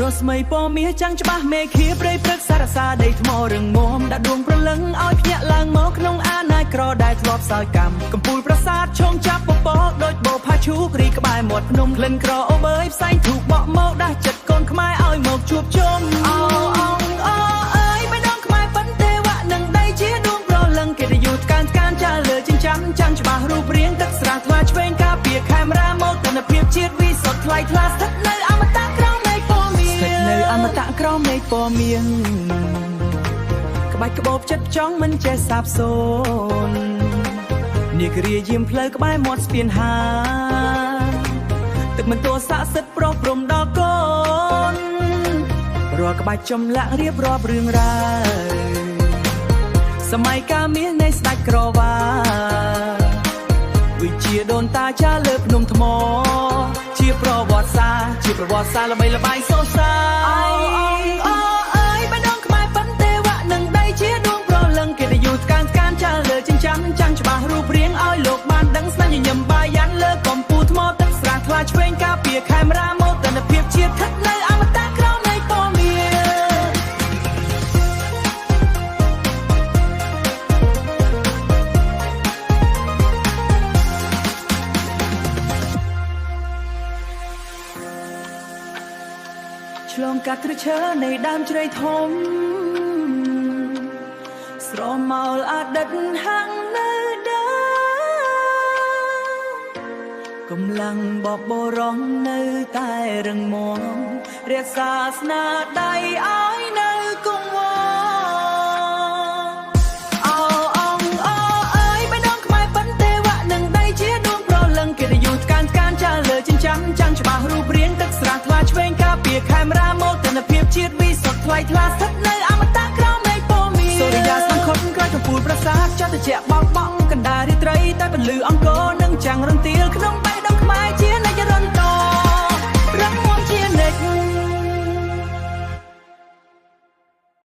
រស្មីពណ៌មាសចាំងច្បាស់មេឃាព្រៃព្រឹកសារសាដីថ្មរឹងមាំដាក់ដួងប្រលឹងឲ្យភ្ញាក់ឡើងមកក្នុងអាណាចក្រដែលធ្លាប់សោយកម្មកំពូលប្រាសាទឈោងចាប់ពពកដូចបោផាឈូករីក្បែរមាត់ភ្នំក្លិនក្រអូបអើយផ្សែងធូបបក់មកដាស់ចិត្តកូនខ្មែរឲ្យមកជួបជុំអអើយបេះដូងខ្មែរប៉ុន្តែវៈនឹងដីជាដួងប្រលឹងកិត្តិយសកានចាលើចិញ្ចាំចាំច្បាស់រូបរាងទឹកស្រះថ្លាឆ្វេងការពារខេមរាមកទិដ្ឋភាពជាតិវិសុទ្ធថ្លៃថ្លាស្ថិតនៅអមតៈក្រមនៃពណ៌មាសស្ថិតនៅអមតៈក្រមនៃពណ៌មាសក្បាច់ក្បូបចិត្តចង់មិនចេះសាបសូន្យនាគរាយាមផ្លូវក្បែរមាត់ស្ពានហាទឹកមិនតួស័ក្តិសិទ្ធប្រោះព្រំដល់កូនរាល់ក្បាច់ចម្លាក់រៀបរាប់រឿងរ៉ាវសម័យកាលមាសនៃស្ដេចក្រវ៉ាវិជាដូនតាចាលើភ្នំថ្មជាប្រវត្តិសាស្ត្រល្បីល្បាញសូសាអើយបេះដូងខ្មែរប៉ុន្តែវៈនឹងដីជាដួងប្រលឹងកិត្តិយសកានចាលើចិញ្ចាំចាំច្បាស់រូបរាងឲ្យលោកបានដឹងស្នាញញឹមបាយ៉ាន់លើកំពូលថ្មទឹកស្រះថ្លាឆ្វេងការពារខេមរាមកទិដ្ឋភាពជាតិស្ថិតនៅអមតៈក្រមនៃពណ៌មាសឆ្លងកាត់គ្រឹះឈើនៃដើមជ្រៃធំស្រមោលអតីតហាំងនៅដើមកម្លាំងបបរងនៅតែរឹងមាំរក្សាស្នាដៃឲ្យនៅគង់វង្សអើយបេះដូងខ្មែរប៉ុន្តែវៈនឹងដីជាដួងប្រលឹងកិត្តិយសកានចាលើចិញ្ចាំចាំច្បាស់រូបរាងទឹកស្រះថ្លាឆ្វេងការពារខេមរាមកទិដ្ឋភាពជាតិវិសុទ្ធថ្លៃថ្លាស្ថិតនៅអមតៈក្រមនៃពណ៌មាសសូរិយាសង្ខុតក្រោយកំពូលប្រាសាទចតុជាបោកបង់កណ្ដាលរាត្រីតែពន្លឺអង្គរនឹងចាំងរន្ទាលក្នុង